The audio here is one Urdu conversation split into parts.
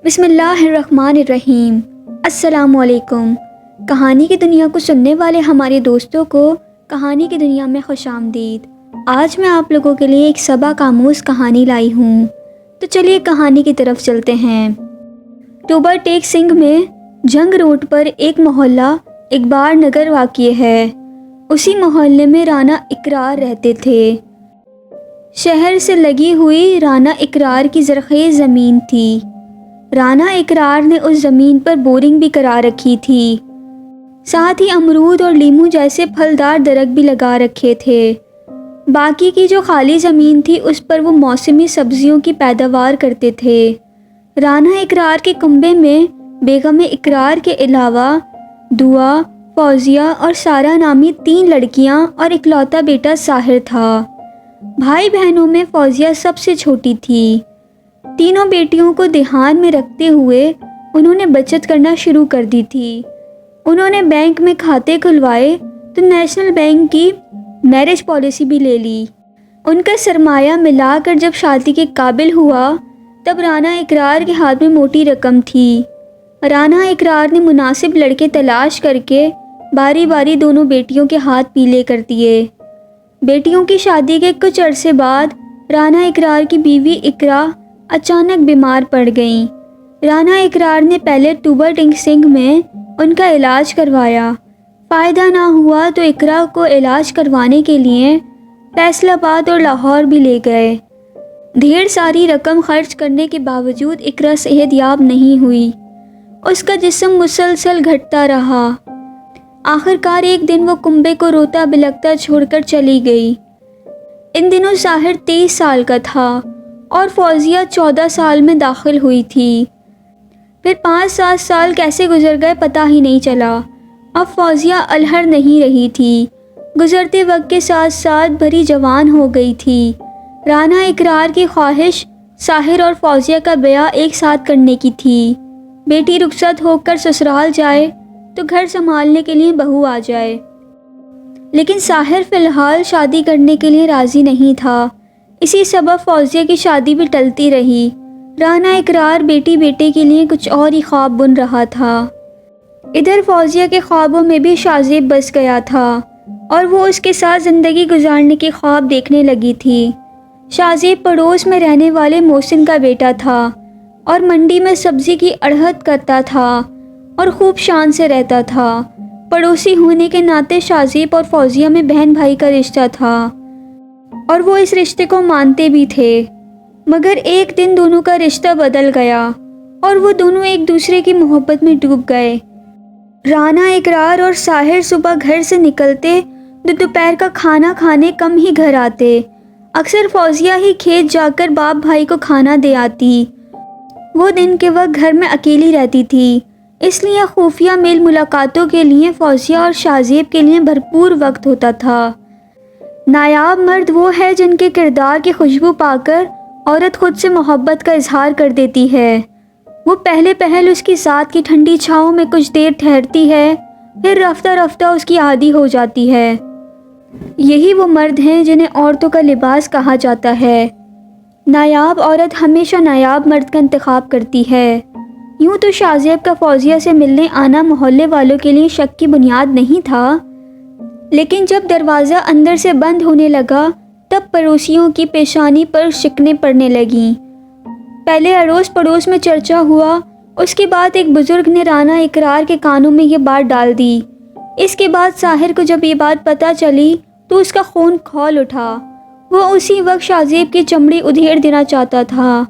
بسم اللہ الرحمن الرحیم۔ السلام علیکم۔ کہانی کی دنیا کو سننے والے ہمارے دوستوں کو کہانی کی دنیا میں خوش آمدید۔ آج میں آپ لوگوں کے لیے ایک سبق آموز کہانی لائی ہوں، تو چلیے کہانی کی طرف چلتے ہیں۔ ٹوبر ٹیک سنگھ میں جنگ روڈ پر ایک محلہ اقبال نگر واقع ہے۔ اسی محلے میں رانا اقرار رہتے تھے۔ شہر سے لگی ہوئی رانا اقرار کی زرخیز زمین تھی۔ رانا اقرار نے اس زمین پر بورنگ بھی کرا رکھی تھی، ساتھ ہی امرود اور لیمو جیسے پھلدار درخت بھی لگا رکھے تھے۔ باقی کی جو خالی زمین تھی اس پر وہ موسمی سبزیوں کی پیداوار کرتے تھے۔ رانا اقرار کے کنبے میں بیگم اقرار کے علاوہ دعا، فوزیہ اور سارا نامی 3 لڑکیاں اور اکلوتا بیٹا ساحر تھا۔ بھائی بہنوں میں فوزیہ سب سے چھوٹی تھی۔ تینوں بیٹیوں کو دھیان میں رکھتے ہوئے انہوں نے بچت کرنا شروع کر دی تھی۔ انہوں نے بینک میں کھاتے کھلوائے تو نیشنل بینک کی میرج پالیسی بھی لے لی۔ ان کا سرمایہ ملا کر جب شادی کے قابل ہوا تب رانا اقرار کے ہاتھ میں موٹی رقم تھی۔ رانا اقرار نے مناسب لڑکے تلاش کر کے باری باری دونوں بیٹیوں کے ہاتھ پیلے کر دیے۔ بیٹیوں کی شادی کے کچھ عرصے بعد رانا اقرار کی بیوی اقرا اچانک بیمار پڑ گئیں۔ رانا اقرار نے پہلے ٹوبر ٹیک سنگھ میں ان کا علاج کروایا۔ فائدہ نہ ہوا تو اقرا کو علاج کروانے کے لیے فیصل آباد اور لاہور بھی لے گئے۔ ڈھیر ساری رقم خرچ کرنے کے باوجود اقرا صحت یاب نہیں ہوئی۔ اس کا جسم مسلسل گھٹتا رہا۔ آخرکار ایک دن وہ کنبے کو روتا بلکتا چھوڑ کر چلی گئی۔ ان دنوں ساحر 23 سال کا تھا اور فوزیہ 14 سال میں داخل ہوئی تھی۔ پھر 5-7 سال کیسے گزر گئے پتہ ہی نہیں چلا۔ اب فوزیہ الہر نہیں رہی تھی، گزرتے وقت کے ساتھ ساتھ بڑی جوان ہو گئی تھی۔ رانا اقرار کی خواہش ساحر اور فوزیہ کا بیاہ ایک ساتھ کرنے کی تھی۔ بیٹی رخصت ہو کر سسرال جائے تو گھر سنبھالنے کے لیے بہو آ جائے، لیکن ساحر فی الحال شادی کرنے کے لیے راضی نہیں تھا۔ اسی سبب فوزیہ کی شادی بھی ٹلتی رہی۔ رانا اقرار بیٹی بیٹے کے لیے کچھ اور ہی خواب بن رہا تھا۔ ادھر فوزیہ کے خوابوں میں بھی شازیب بس گیا تھا اور وہ اس کے ساتھ زندگی گزارنے کے خواب دیکھنے لگی تھی۔ شازیب پڑوس میں رہنے والے محسن کا بیٹا تھا اور منڈی میں سبزی کی اڑہت کرتا تھا اور خوب شان سے رہتا تھا۔ پڑوسی ہونے کے ناطے شازیب اور فوزیہ میں بہن بھائی کا رشتہ تھا اور وہ اس رشتے کو مانتے بھی تھے، مگر ایک دن دونوں کا رشتہ بدل گیا اور وہ دونوں ایک دوسرے کی محبت میں ڈوب گئے۔ رانا اقرار اور ساحر صبح گھر سے نکلتے تو دوپہر کا کھانا کھانے کم ہی گھر آتے۔ اکثر فوزیہ ہی کھیت جا کر باپ بھائی کو کھانا دے آتی۔ وہ دن کے وقت گھر میں اکیلی رہتی تھی، اس لیے خفیہ میل ملاقاتوں کے لیے فوزیہ اور شازیب کے لیے بھرپور وقت ہوتا تھا۔ نایاب مرد وہ ہے جن کے کردار کی خوشبو پا کر عورت خود سے محبت کا اظہار کر دیتی ہے۔ وہ پہلے پہل اس کی ذات کی ٹھنڈی چھاؤں میں کچھ دیر ٹھہرتی ہے، پھر رفتہ رفتہ اس کی عادی ہو جاتی ہے۔ یہی وہ مرد ہیں جنہیں عورتوں کا لباس کہا جاتا ہے۔ نایاب عورت ہمیشہ نایاب مرد کا انتخاب کرتی ہے۔ یوں تو شازیب کا فوزیہ سے ملنے آنا محلے والوں کے لیے شک کی بنیاد نہیں تھا، لیکن جب دروازہ اندر سے بند ہونے لگا تب پڑوسیوں کی پیشانی پر شکنیں پڑنے لگیں۔ پہلے اڑوس پڑوس میں چرچا ہوا، اس کے بعد ایک بزرگ نے رانا اقرار کے کانوں میں یہ بات ڈال دی۔ اس کے بعد ساحر کو جب یہ بات پتہ چلی تو اس کا خون کھول اٹھا۔ وہ اسی وقت شازیب کی چمڑی ادھیڑ دینا چاہتا تھا،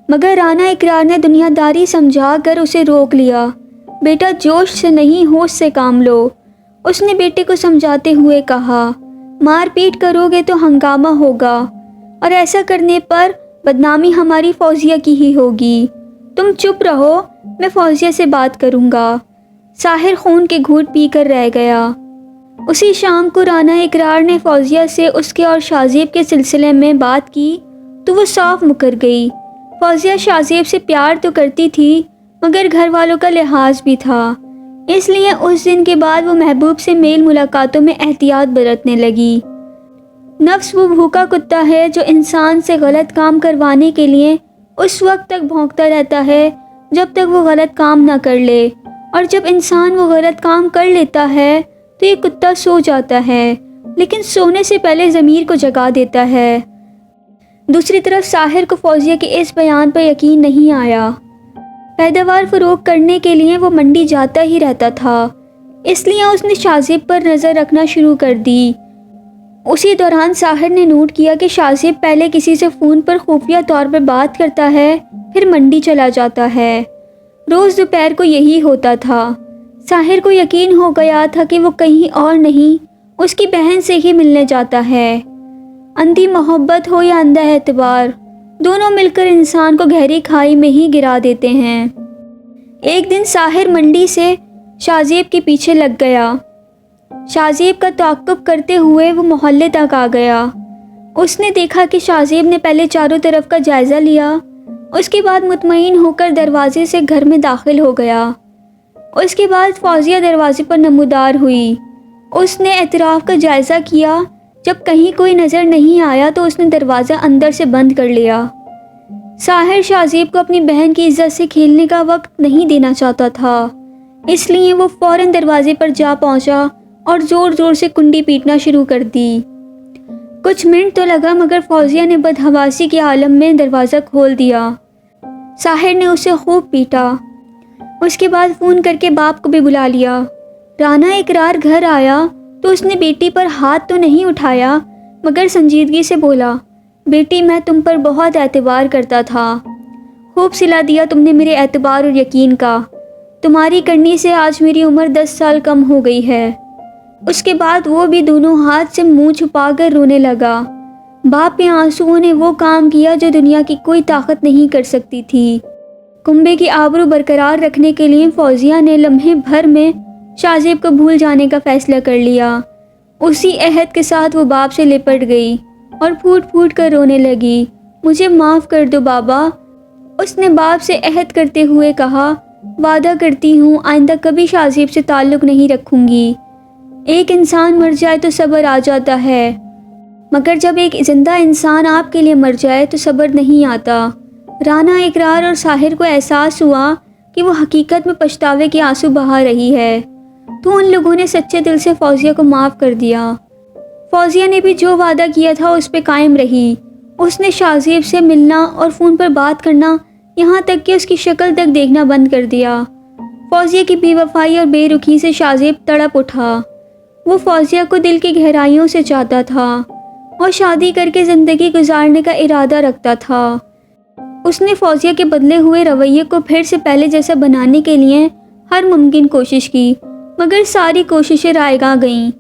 مگر رانا اقرار نے دنیا داری سمجھا کر اسے روک لیا۔ بیٹا جوش سے نہیں ہوش سے کام لو، اس نے بیٹے کو سمجھاتے ہوئے کہا۔ مار پیٹ کرو گے تو ہنگامہ ہوگا اور ایسا کرنے پر بدنامی ہماری فوزیہ کی ہی ہوگی۔ تم چپ رہو، میں فوزیہ سے بات کروں گا۔ ساحر خون کے گھونٹ پی کر رہ گیا۔ اسی شام کو رانا اقرار نے فوزیہ سے اس کے اور شازیب کے سلسلے میں بات کی تو وہ صاف مکر گئی۔ فوزیہ شازیب سے پیار تو کرتی تھی مگر گھر والوں کا لحاظ بھی تھا، اس لیے اس دن کے بعد وہ محبوب سے میل ملاقاتوں میں احتیاط برتنے لگی۔ نفس وہ بھوکا کتا ہے جو انسان سے غلط کام کروانے کے لیے اس وقت تک بھونکتا رہتا ہے جب تک وہ غلط کام نہ کر لے، اور جب انسان وہ غلط کام کر لیتا ہے تو یہ کتا سو جاتا ہے، لیکن سونے سے پہلے ضمیر کو جگا دیتا ہے۔ دوسری طرف ساحر کو فوزیہ کے اس بیان پر یقین نہیں آیا۔ پیداوار فروخت کرنے کے لیے وہ منڈی جاتا ہی رہتا تھا، اس لیے اس نے شاذب پر نظر رکھنا شروع کر دی۔ اسی دوران ساحر نے نوٹ کیا کہ شاذب پہلے کسی سے فون پر خفیہ طور پر بات کرتا ہے، پھر منڈی چلا جاتا ہے۔ روز دوپہر کو یہی ہوتا تھا۔ ساحر کو یقین ہو گیا تھا کہ وہ کہیں اور نہیں، اس کی بہن سے ہی ملنے جاتا ہے۔ اندھی محبت ہو یا اندھا اعتبار، دونوں مل کر انسان کو گہری کھائی میں ہی گرا دیتے ہیں۔ ایک دن ساحر منڈی سے شاذب کے پیچھے لگ گیا۔ شاذب کا تعاقب کرتے ہوئے وہ محلے تک آ گیا۔ اس نے دیکھا کہ شاذب نے پہلے چاروں طرف کا جائزہ لیا، اس کے بعد مطمئن ہو کر دروازے سے گھر میں داخل ہو گیا۔ اس کے بعد فوزیہ دروازے پر نمودار ہوئی۔ اس نے اطراف کا جائزہ کیا، جب کہیں کوئی نظر نہیں آیا تو اس نے دروازہ اندر سے بند کر لیا۔ ساحر شاذب کو اپنی بہن کی عزت سے کھیلنے کا وقت نہیں دینا چاہتا تھا، اس لیے وہ فوراً دروازے پر جا پہنچا اور زور زور سے کنڈی پیٹنا شروع کر دی۔ کچھ منٹ تو لگا، مگر فوزیہ نے بدحواسی کے عالم میں دروازہ کھول دیا۔ ساحر نے اسے خوب پیٹا۔ اس کے بعد فون کر کے باپ کو بھی بلا لیا۔ رانا اقرار گھر آیا تو اس نے بیٹی پر ہاتھ تو نہیں اٹھایا، مگر سنجیدگی سے بولا، بیٹی میں تم پر بہت اعتبار کرتا تھا، خوب صلہ دیا تم نے میرے اعتبار اور یقین کا، تمہاری کرنی سے آج میری عمر 10 سال کم ہو گئی ہے۔ اس کے بعد وہ بھی دونوں ہاتھ سے منہ چھپا کر رونے لگا۔ باپ کے آنسوؤں نے وہ کام کیا جو دنیا کی کوئی طاقت نہیں کر سکتی تھی۔ کنبے کی آبرو برقرار رکھنے کے لیے فوزیہ نے لمحے بھر میں شاذب کو بھول جانے کا فیصلہ کر لیا۔ اسی عہد کے ساتھ وہ باپ سے لپٹ گئی اور پھوٹ پھوٹ کر رونے لگی۔ مجھے معاف کر دو بابا، اس نے باپ سے عہد کرتے ہوئے کہا، وعدہ کرتی ہوں آئندہ کبھی شاذب سے تعلق نہیں رکھوں گی۔ ایک انسان مر جائے تو صبر آ جاتا ہے، مگر جب ایک زندہ انسان آپ کے لیے مر جائے تو صبر نہیں آتا۔ رانا اقرار اور ساحر کو احساس ہوا کہ وہ حقیقت میں پچھتاوے کے آنسو بہا رہی ہے، تو ان لوگوں نے سچے دل سے فوزیہ کو معاف کر دیا۔ فوزیہ نے بھی جو وعدہ کیا تھا اس پہ قائم رہی۔ اس نے شاذب سے ملنا اور فون پر بات کرنا، یہاں تک کہ اس کی شکل تک دیکھنا بند کر دیا۔ فوزیہ کی بے وفائی اور بے رخی سے شاذب تڑپ اٹھا۔ وہ فوزیہ کو دل کی گہرائیوں سے چاہتا تھا اور شادی کر کے زندگی گزارنے کا ارادہ رکھتا تھا۔ اس نے فوزیہ کے بدلے ہوئے رویے کو پھر سے پہلے جیسا بنانے کے لیے ہر ممکن کوشش کی، مگر ساری کوششیں رائیگاں گئیں۔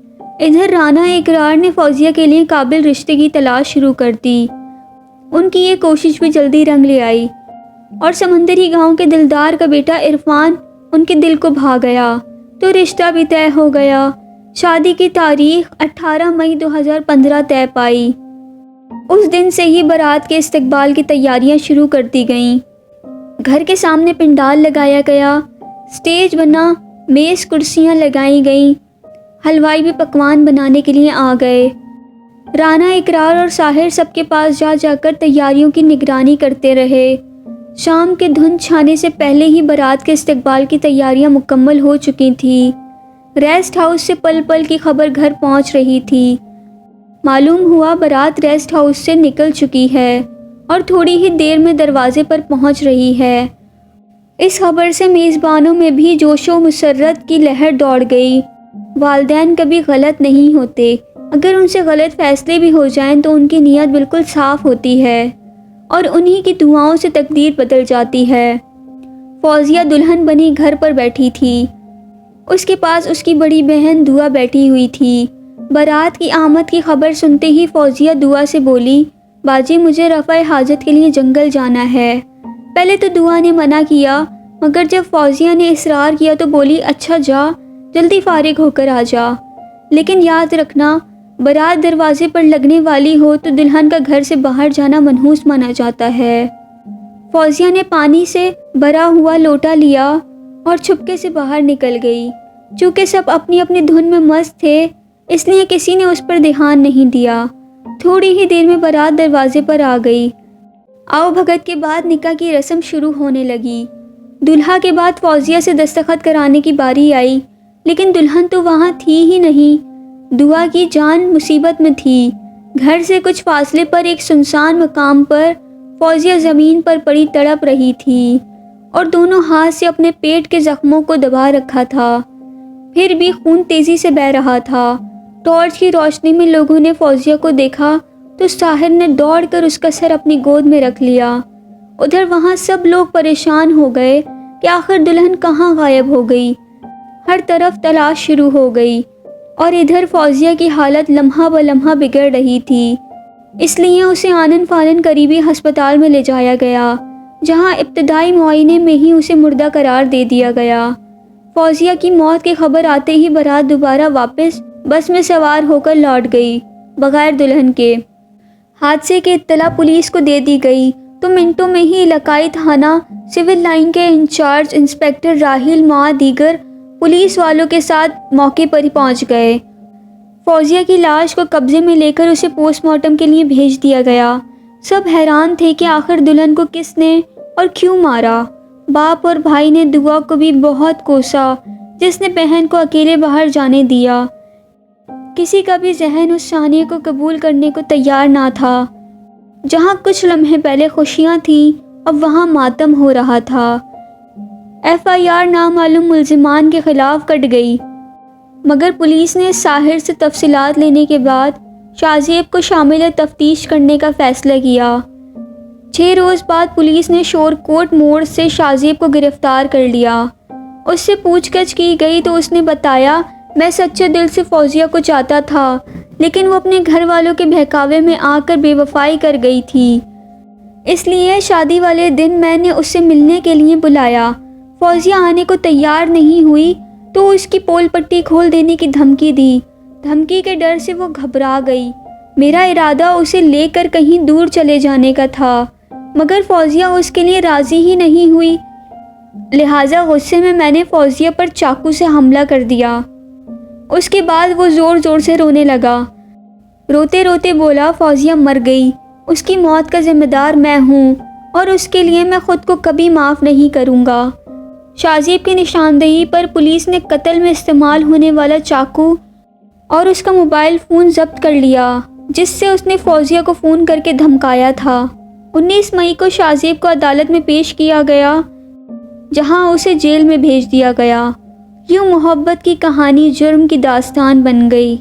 ادھر رانا اقرار نے فوزیہ کے لیے قابل رشتے کی تلاش شروع کر دی۔ ان کی یہ کوشش بھی جلدی رنگ لے آئی اور سمندری گاؤں کے دلدار کا بیٹا عرفان ان کے دل کو بھا گیا، تو رشتہ بھی طے ہو گیا۔ شادی کی تاریخ 18 مئی 2015 طے پائی۔ اس دن سے ہی بارات کے استقبال کی تیاریاں شروع کر دی گئیں۔ گھر کے سامنے پنڈال لگایا گیا، سٹیج بنا، میز کرسیاں لگائی گئیں، حلوائی بھی پکوان بنانے کے لیے آ گئے۔ رانا اقرار اور ساحر سب کے پاس جا جا کر تیاریوں کی نگرانی کرتے رہے۔ شام کے دھند چھانے سے پہلے ہی بارات کے استقبال کی تیاریاں مکمل ہو چکی تھیں۔ ریسٹ ہاؤس سے پل پل کی خبر گھر پہنچ رہی تھی۔ معلوم ہوا بارات ریسٹ ہاؤس سے نکل چکی ہے اور تھوڑی ہی دیر میں دروازے پر پہنچ رہی ہے۔ اس خبر سے میزبانوں میں بھی جوش و مسرت کی لہر دوڑ گئی۔ والدین کبھی غلط نہیں ہوتے، اگر ان سے غلط فیصلے بھی ہو جائیں تو ان کی نیت بالکل صاف ہوتی ہے اور انہی کی دعاؤں سے تقدیر بدل جاتی ہے۔ فوزیہ دلہن بنی گھر پر بیٹھی تھی۔ اس کے پاس اس کی بڑی بہن دعا بیٹھی ہوئی تھی۔ بارات کی آمد کی خبر سنتے ہی فوزیہ دعا سے بولی، باجی مجھے رفع حاجت کے لیے جنگل جانا ہے۔ پہلے تو دعا نے منع کیا، مگر جب فوزیہ نے اصرار کیا تو بولی، اچھا جا، جلدی فارغ ہو کر آ جا، لیکن یاد رکھنا بارات دروازے پر لگنے والی ہو تو دلہن کا گھر سے باہر جانا منحوس مانا جاتا ہے۔ فوزیہ نے پانی سے بھرا ہوا لوٹا لیا اور چھپکے سے باہر نکل گئی۔ چونکہ سب اپنی اپنی دھن میں مست تھے، اس لیے کسی نے اس پر دھیان نہیں دیا۔ تھوڑی ہی دیر میں بارات دروازے پر آ گئی۔ آؤ بھگت کے بعد نکاح کی رسم شروع ہونے لگی۔ دلہا کے بعد فوزیہ سے دستخط کرانے کی باری آئی، لیکن دلہن تو وہاں تھی ہی نہیں۔ دعا کی جان مصیبت میں تھی۔ گھر سے کچھ فاصلے پر ایک سنسان مقام پر فوزیہ زمین پر پڑی تڑپ رہی تھی اور دونوں ہاتھ سے اپنے پیٹ کے زخموں کو دبا رکھا تھا، پھر بھی خون تیزی سے بہہ رہا تھا۔ ٹارچ کی روشنی میں لوگوں نے فوزیہ کو دیکھا تو ساحر نے دوڑ کر اس کا سر اپنی گود میں رکھ لیا۔ ادھر وہاں سب لوگ پریشان ہو گئے کہ آخر دلہن کہاں غائب ہو گئی۔ ہر طرف تلاش شروع ہو گئی اور ادھر فوزیہ کی حالت لمحہ بہ لمحہ بگڑ رہی تھی، اس لیے اسے آنن فانن قریبی ہسپتال میں لے جایا گیا، جہاں ابتدائی معائنے میں ہی اسے مردہ قرار دے دیا گیا۔ فوزیہ کی موت کی خبر آتے ہی بارات دوبارہ واپس بس میں سوار ہو کر لوٹ گئی، بغیر دلہن کے۔ حادثے کی اطلاع پولیس کو دے دی گئی تو منٹوں میں ہی علاقائی تھانہ سول لائن کے انچارج انسپکٹر راہیل مع دیگر پولیس والوں کے ساتھ موقع پر ہی پہنچ گئے۔ فوزیہ کی لاش کو قبضے میں لے کر اسے پوسٹ مارٹم کے لیے بھیج دیا گیا۔ سب حیران تھے کہ آخر دلہن کو کس نے اور کیوں مارا۔ باپ اور بھائی نے دعا کو بھی بہت کوسا، جس نے بہن کو اکیلے باہر جانے دیا۔ کسی کا بھی ذہن اس ثانیے کو قبول کرنے کو تیار نہ تھا۔ جہاں کچھ لمحے پہلے خوشیاں تھیں، اب وہاں ماتم ہو رہا تھا۔ FIR نامعلوم ملزمان کے خلاف کٹ گئی، مگر پولیس نے ساحر سے تفصیلات لینے کے بعد شاذیب کو شامل تفتیش کرنے کا فیصلہ کیا۔ 6 روز بعد پولیس نے شور کوٹ موڑ سے شاذیب کو گرفتار کر لیا۔ اس سے پوچھ گچھ کی گئی تو اس نے بتایا، میں سچے دل سے فوزیہ کو چاہتا تھا، لیکن وہ اپنے گھر والوں کے بہکاوے میں آ کر بے وفائی کر گئی تھی، اس لیے شادی والے دن میں نے اسے ملنے کے لیے بلایا۔ فوزیہ آنے کو تیار نہیں ہوئی تو اس کی پول پٹی کھول دینے کی دھمکی دی۔ دھمکی کے ڈر سے وہ گھبرا گئی۔ میرا ارادہ اسے لے کر کہیں دور چلے جانے کا تھا، مگر فوزیہ اس کے لیے راضی ہی نہیں ہوئی، لہٰذا غصے میں نے فوزیہ پر چاقو سے حملہ کر دیا۔ اس کے بعد وہ زور زور سے رونے لگا۔ روتے روتے بولا، فوزیہ مر گئی، اس کی موت کا ذمہ دار میں ہوں اور اس کے لیے میں خود کو کبھی معاف نہیں کروں گا۔ شاذیب کی نشاندہی پر پولیس نے قتل میں استعمال ہونے والا چاقو اور اس کا موبائل فون ضبط کر لیا، جس سے اس نے فوزیہ کو فون کر کے دھمکایا تھا۔ 19 مئی کو شاذیب کو عدالت میں پیش کیا گیا، جہاں اسے جیل میں بھیج دیا گیا۔ یوں محبت کی کہانی جرم کی داستان بن گئی۔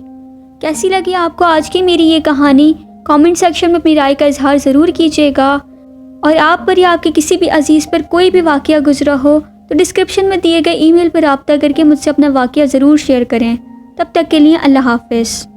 کیسی لگی آپ کو آج کی میری یہ کہانی؟ کامنٹ سیکشن میں اپنی رائے کا اظہار ضرور کیجیے گا، اور آپ پر یا آپ کے کسی بھی عزیز پر کوئی بھی واقعہ گزرا ہو تو ڈسکرپشن میں دیے گئے ای میل پر رابطہ کر کے مجھ سے اپنا واقعہ ضرور شیئر کریں۔ تب تک کے لیے اللہ حافظ۔